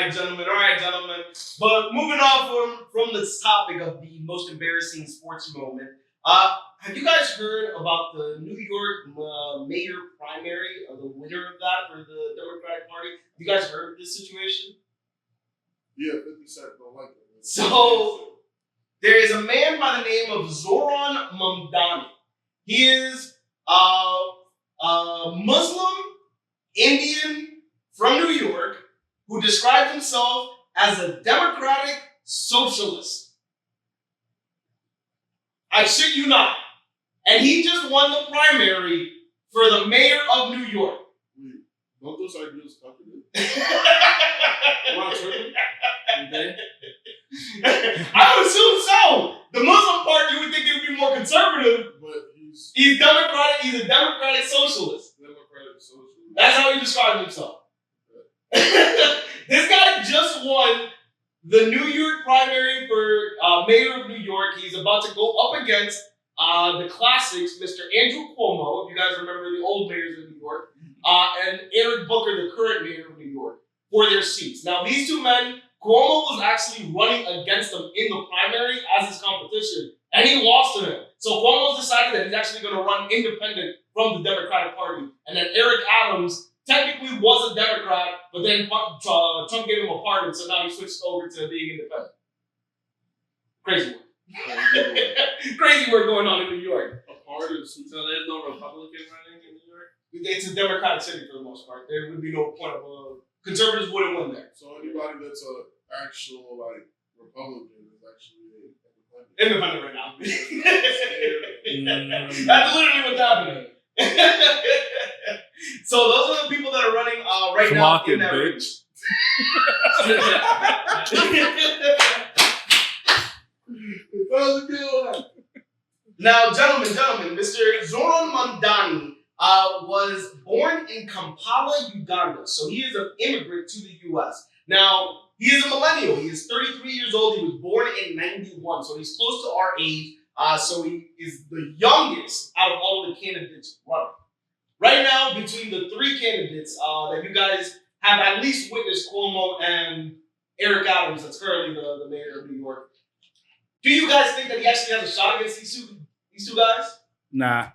gentlemen. All right, gentlemen. But moving on from this topic of the most embarrassing sports moment, have you guys heard about the New York mayor primary, or the winner of that for the Democratic Party? Have you guys heard of this situation? Yeah, 50 Cent don't like it. So there is a man by the name of Zoran Mamdani. He is a Muslim Indian from New York who described himself as a democratic socialist. I shit you not. And he just won the primary for the mayor of New York. Wait, don't those ideas contradict? I would assume so. The Muslim part, you would think it would be more conservative. But he's democratic. He's a democratic socialist. Democratic socialist. That's how he described himself. This guy just won the New York primary for mayor of New York. He's about to go up against the classics, Mr. Andrew Cuomo, if you guys remember the old mayors of New York, and Eric Booker, the current mayor of New York, for their seats. Now, these two men, Cuomo was actually running against them in the primary as his competition, and he lost to him. So Cuomo's decided that he's actually going to run independent from the Democratic Party. And then Eric Adams technically was a Democrat, but then Trump gave him a pardon, so now he switched over to being independent. Crazy work. Crazy work going on in New York. A pardon? So there's no Republican running in New York? It's a Democratic city for the most part. There would be no point of conservatives wouldn't win there. So anybody that's an actual Republican is actually independent right now. That's literally what's happening. So those are the people that are running right now in that race. Now, gentlemen, Mr. Zoran Mamdani was born in Kampala, Uganda. So he is an immigrant to the U.S. Now, he is a millennial. He is 33 years old. He was born in 91. So he's close to our age. So he is the youngest out of all of the candidates running. Right now, between the three candidates that you guys have at least witnessed, Cuomo and Eric Adams, that's currently the mayor of New York, do you guys think that he actually has a shot against these two guys? Nah.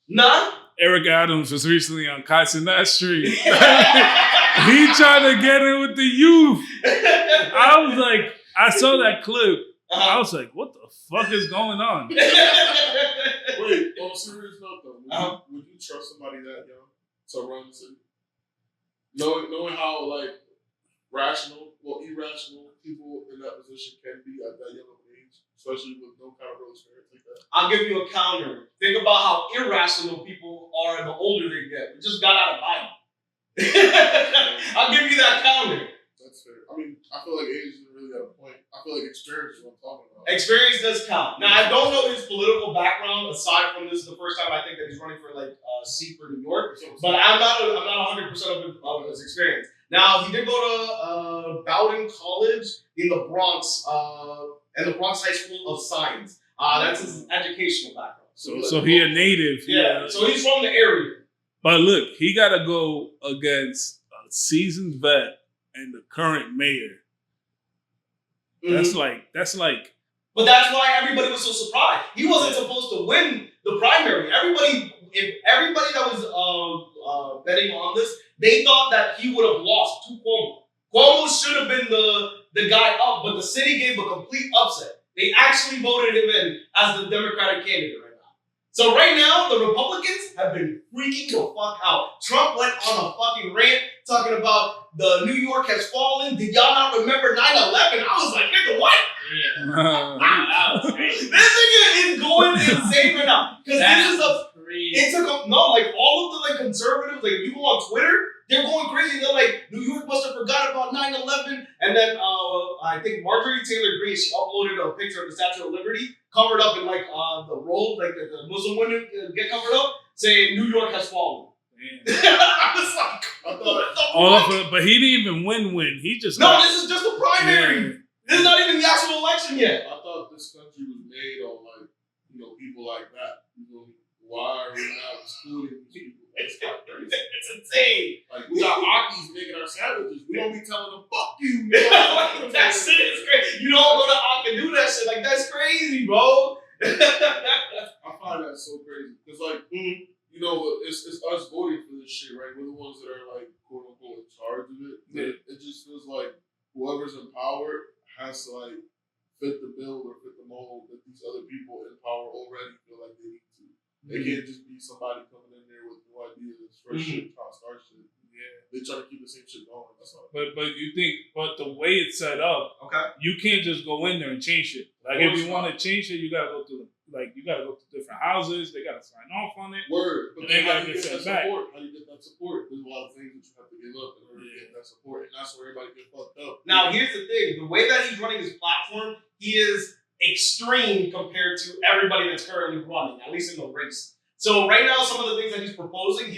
None? Eric Adams was recently on Cassidy Street. He tried to get in with the youth. I was like, I saw that clip. I was like, what the fuck is going on? Wait, on a serious note though, would you trust somebody that young to run the city? Knowing how irrational people in that position can be at that young of an age, especially with no kind of real experience like that. I'll give you a counter. Think about how irrational people are the older they get. We just got out of Biden. I'll give you that counter. That's fair. I mean, I feel like age isn't really at a point. I feel like experience is what I'm talking about. Experience does count. Now, I don't know his political background aside from this is the first time I think that he's running for a seat for New York. But I'm not 100% of his experience. Now, he did go to Bowdoin College in the Bronx, and the Bronx High School of Science. That's his educational background. So he a native. Yeah. So he's from the area. But look, he got to go against a seasoned vet and the current mayor. That's like. But that's why everybody was so surprised. He wasn't supposed to win the primary. Everybody that was betting on this, they thought that he would have lost to Cuomo. Cuomo should have been the guy up, but the city gave a complete upset. They actually voted him in as the Democratic candidate right now. So right now, the Republicans have been freaking the fuck out. Trump went on a fucking rant talking about the New York has fallen. Did y'all not remember 9/11? I was like, nigga, what? That was crazy. This nigga is going insane right now. Because this is all of the conservatives, if you go on Twitter, they're going crazy. They're like, New York must have forgot about 9/11. And then I think Marjorie Taylor Greene, she uploaded a picture of the Statue of Liberty covered up in the robe, the Muslim women get covered up, saying New York has fallen. I was like, what the fuck? But he didn't even win. He just this is just a primary. Yeah. This is not even the actual election yet. I thought this country was made on people like that. Why are we not excluding these people? It's kind of crazy. It's insane. Like, we got Akis making our sandwiches. We don't be telling them, fuck you. That shit is crazy. You don't go to Ak and do that shit. Like, that's crazy, bro. I find that so crazy. Because, like, you know, it's us voting for this shit, right? We're the ones that are, like, quote unquote, in charge of it. But it just feels like whoever's in power has to, like, fit the bill or fit the mold that these other people in power already feel like they need to. They can't just be somebody coming in there with new ideas, fresh shit, trying to start shit. Yeah. They try to keep the same shit going. That's all. But the way it's set up, you can't just go in there and change it. Like if you want to change it, you gotta go to different houses. They gotta sign off on it. Word. But And they then how gotta do you get get that sent back. support? How do you get that support? There's a lot of things that you have to give up in order to get that support, and that's where everybody gets fucked up. Now, here's the thing. The way that he's running his platform, he is extreme compared to everybody that's currently running, at least in the race. So right now, some of the things that he's proposing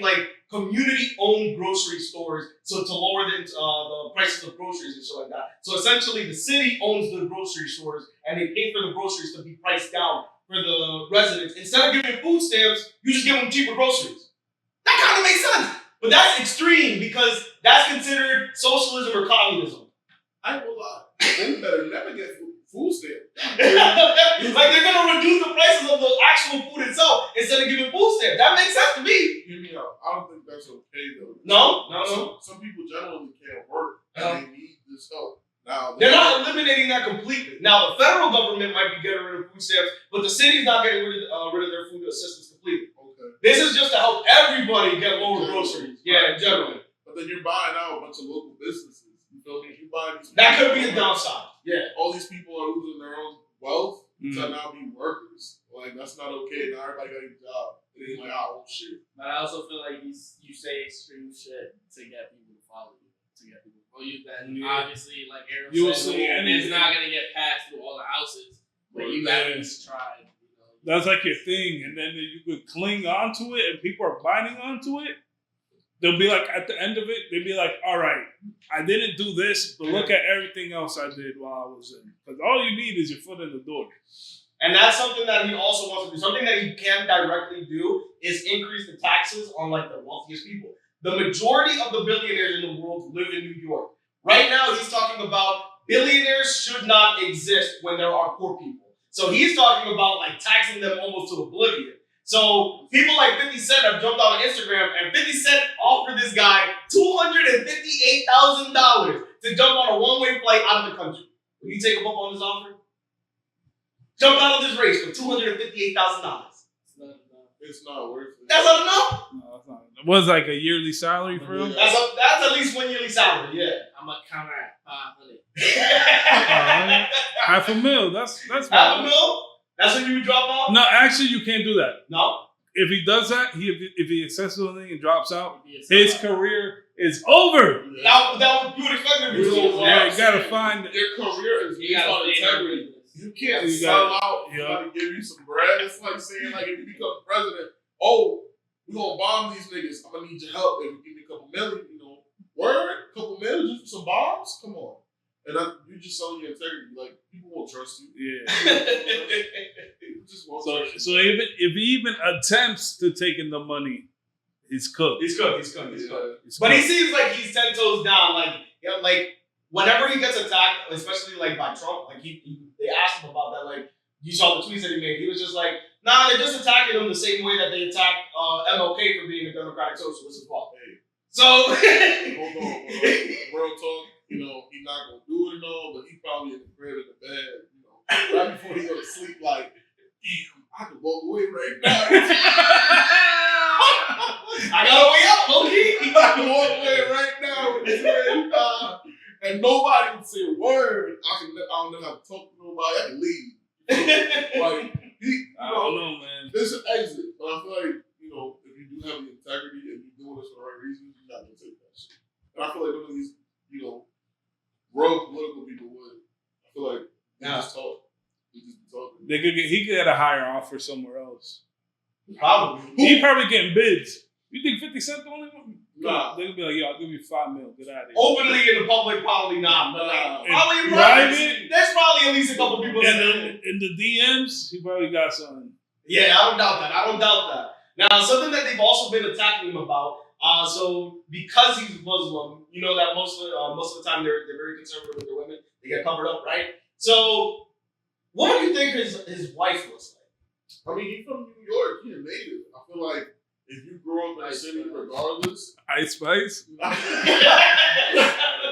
like community-owned grocery stores, so to lower the prices of groceries and shit like that. So essentially, the city owns the grocery stores, and they pay for the groceries to be priced down for the residents. Instead of giving food stamps, you just give them cheaper groceries. That kind of makes sense. But that's extreme because that's considered socialism or communism. I ain't gonna lie. They better never get food stamps. Like they're gonna reduce the prices of the actual food itself instead of giving food stamps. That makes sense to me. Hear me out. I don't think that's okay though. No. Some people generally can't work and they need this help. Now They're not eliminating that completely. Now the federal government might be getting rid of food stamps, but the city's not getting rid of their food assistance completely. Okay. This is just to help everybody get lower groceries. Yeah, in general. But then you're buying out a bunch of local businesses. You feel me? You buying these. That could be a downside. Yeah. All these people are losing their own wealth to now be workers. Like that's not okay. Now everybody got a job. It ain't like oh shit. But I also feel like you say extreme shit to get people to follow you. To get people to follow you. Then obviously, like Aaron said, it's not going to get passed through all the houses. But you got to try. That's like your thing. And then you could cling onto it and people are biting onto it. They'll be like, at the end of it, they'll be like, all right, I didn't do this, but look at everything else I did while I was in. Because all you need is your foot in the door. And that's something that he also wants to do. Something that he can directly do is increase the taxes on like the wealthiest people. The majority of the billionaires in the world live in New York. Right now, he's talking about billionaires should not exist when there are poor people. So he's talking about like taxing them almost to oblivion. So people like 50 Cent have jumped on Instagram, and 50 Cent offered this guy $258,000 to jump on a one-way flight out of the country. Will you take him up on this offer? Jump out of this race for $258,000. It's not worth it. That's not enough? No, that's not. It was like a yearly salary for him. That's at least one yearly salary, yeah. I'm going to counter at 500. $500,000. That's $500,000? That's what you would drop off? No, actually, you can't do that. No? If he does that, if he accepts something and drops out, his career is over. Yeah. That you would expect him to do. Yeah, you gotta find your career is based on integrity. You can't sell out. Somebody give you some bread. It's like saying, like, if you become president, we're gonna bomb these niggas. I'm gonna need your help. If you give me a couple million, word, a couple million just for some bombs. Come on. And you're just selling your integrity. Like, people won't trust you. Yeah. People just won't trust you. So even if he even attempts to take in the money, he's cooked. He's cooked. But he seems like he's 10 toes down. Like whenever he gets attacked, especially like by Trump, like they asked him about that. Like you saw the tweets that he made. He was just like, nah, they're just attacking him the same way that they attacked MLK for being a democratic socialist as well. Hey. So hold on. Real talk. He's not gonna do it and all, but he probably in the crib in the bed, right before he go to sleep, like, damn, I can walk away right now. I got a way out, okay? I can walk away right now with this man, and nobody would say a word. I don't know how to talk to nobody. I can leave. Like, I don't know, man. There's an exit, but I feel like, if you do have the integrity and you're doing this for the right reasons, you're not gonna take that shit. And I feel like none of these, real political people would. I feel like they just talk. They just be talking. He could get a higher offer somewhere else. Probably. He probably getting bids. You think 50 Cent the only one? Nah. They could be like, yo, I'll give you $5 million. Get out of here. Openly in the public, probably not. But probably private. There's probably at least a couple people in the DMs, he probably got something. Yeah, I don't doubt that. Now, something that they've also been attacking him about. So because he's Muslim, you know that most of the time they're very conservative with their women. They get covered up, right? So, what do you think his wife looks like? I mean, he's from New York. He's a native. I feel like if you grow up in a city, regardless, Ice Spice,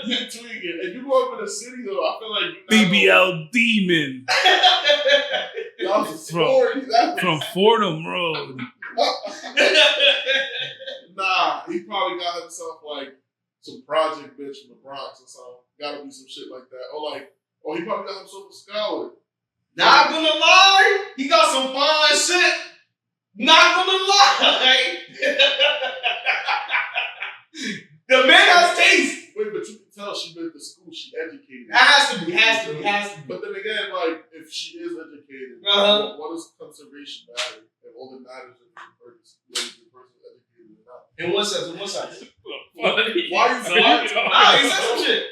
you're tweaking. If you grow up in a city, though, I feel like BBL Demon y'all sorority. from Fordham Road. Nah, he probably got himself like some project bitch from the Bronx or something. Gotta be some shit like that. Or he probably got himself a scholar. Not gonna lie, he got some fine shit. Not gonna lie. The man has taste. Wait, but you can tell she been to school. She educated. Has to be. But then again, like, if she is educated, what does conservation matter? If all that matters is the person educated or not. In what sense? Why are you talking? Nah, he said some shit.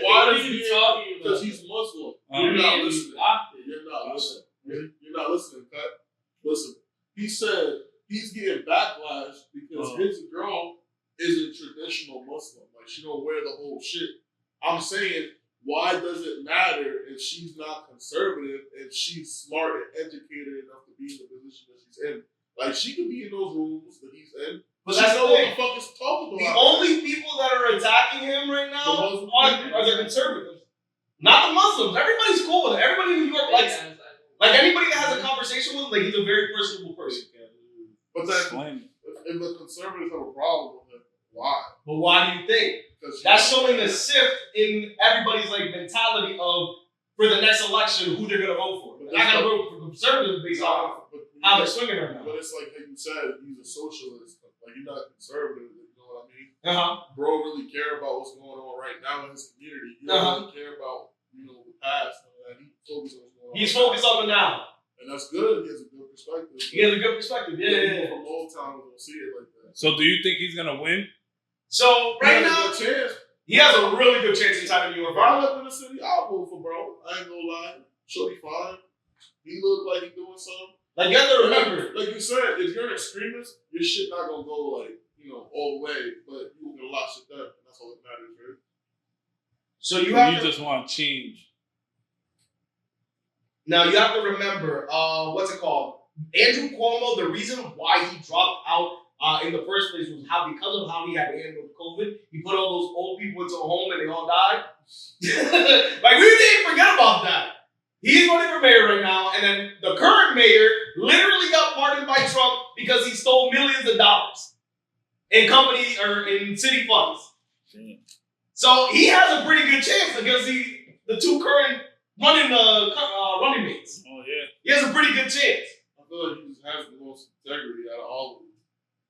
Why What are are you you talking about? Because he's Muslim. Oh. You're not listening. Blocked it. You're not listening. You're not listening, Cut. Listen. He said he's getting backlash because his girl isn't traditional Muslim. Like, she don't wear the whole shit. I'm saying, why does it matter if she's not conservative, if she's smart and educated enough to be in the position that she's in? Like, she could be in those rooms that he's in, but That's she know the what thing. the fuck is talking The about. only people that are attacking him right now The Muslim are the conservatives, not the Muslims. Everybody's cool with it. Everybody in New York likes him. Like anybody that has a conversation with him, like he's a very personable person. But then, if the conservatives have a problem with it, why? But why do you think? Because That's showing a shift in everybody's like mentality of for the next election who they're gonna vote for. They're not gonna vote for conservatives based off how they're swinging right now. But it's like how you said, he's a socialist. Like, you're not conservative, you know what I mean? Uh-huh. Bro really care about what's going on right now in his community. He Uh-huh. doesn't care about, the past. He focuses on what's going on. He's focused on the now. And that's good. He has a good perspective. He has a good perspective. Yeah. From Old Town, we don't see it like that. So, do you think he's gonna win? So right He has now, a good chance. he has a really good chance inside of New York. If I lived in the city, I'll vote for bro. I ain't gonna lie. Shorty fine. He look like he doing something. Like you have to remember, Like you said, if you're an extremist, your shit not gonna go like, all the way, but you gonna lock shit down. And that's all that matters, right? so you have to just want change. now you have to remember, what's it called? Andrew Cuomo, the reason why he dropped out in the first place was because of how he had handled COVID. He put all those old people into a home and they all died. Like we didn't forget about that. He's running for mayor right now, and then the current mayor literally got pardoned by Trump because he stole millions of dollars in company or in city funds. Damn. So he has a pretty good chance against the two current running mates. Oh yeah. He has a pretty good chance. I feel like he just has the most integrity out of all of them.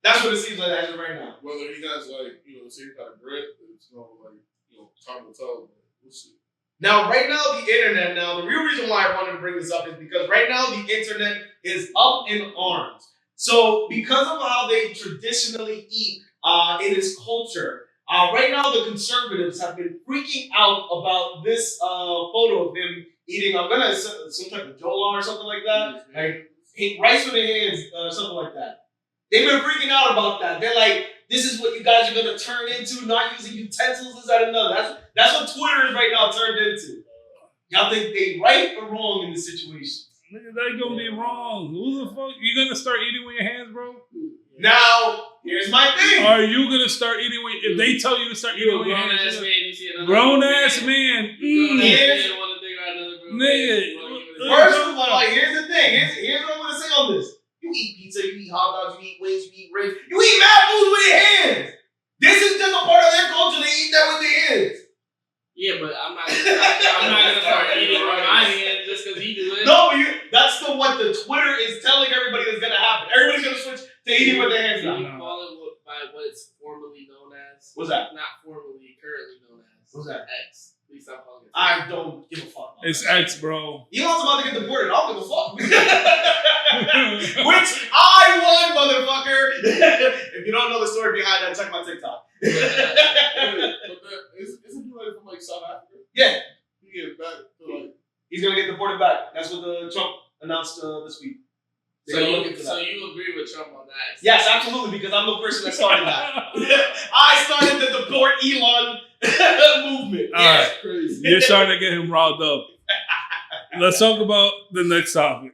That's what it seems like as of right now. Whether he has the same kind of grit, it's time will tell. But we'll see. Now, right now, the internet, the real reason why I wanted to bring this up is because right now the internet is up in arms. So because of how they traditionally eat in this culture, right now the conservatives have been freaking out about this photo of him eating, some type of jola or something like that. Like rice with the hands, something like that. They've been freaking out about that. They're like, this is what you guys are gonna turn into, not using utensils, this, that, and another. That's what Twitter is right now turned into. Y'all think they right or wrong in this situation? Nigga, that gonna be wrong. Who the fuck? You gonna start eating with your hands, bro? Now, here's my thing. Are you gonna start eating with? If they tell you to start eating with your hands, Grown-ass man, you see another grown ass man. Here's- Nigga. First of all, here's the thing. Here's what I'm gonna say on this. You eat pizza, you eat hot dogs, you eat wings, you eat ribs. You eat mad food with your hands. This is just a part of their culture. They eat that with their hands. Yeah, but I'm not gonna start eating with my hands just because he do it. No, but that's what the Twitter is telling everybody that's gonna happen. Everybody's gonna switch to eating with their hands Can now. you call it by what it's formerly known as? What's that? Not formerly, currently known as. What's that? X. Please stop calling it. I don't give a fuck. It's X, bro. Elon's about to get deported. I don't give a fuck. Which I won, motherfucker. If you don't know the story behind that, check my TikTok. But isn't he from South Africa? Yeah. He get back to He's gonna get deported back. That's what the Trump announced this week. So you agree with Trump on Nice. Yes, absolutely, because I'm the person that started that. I started the deport Elon movement. All Yeah. right. Crazy. You're starting to get him riled up. Let's talk about the next topic.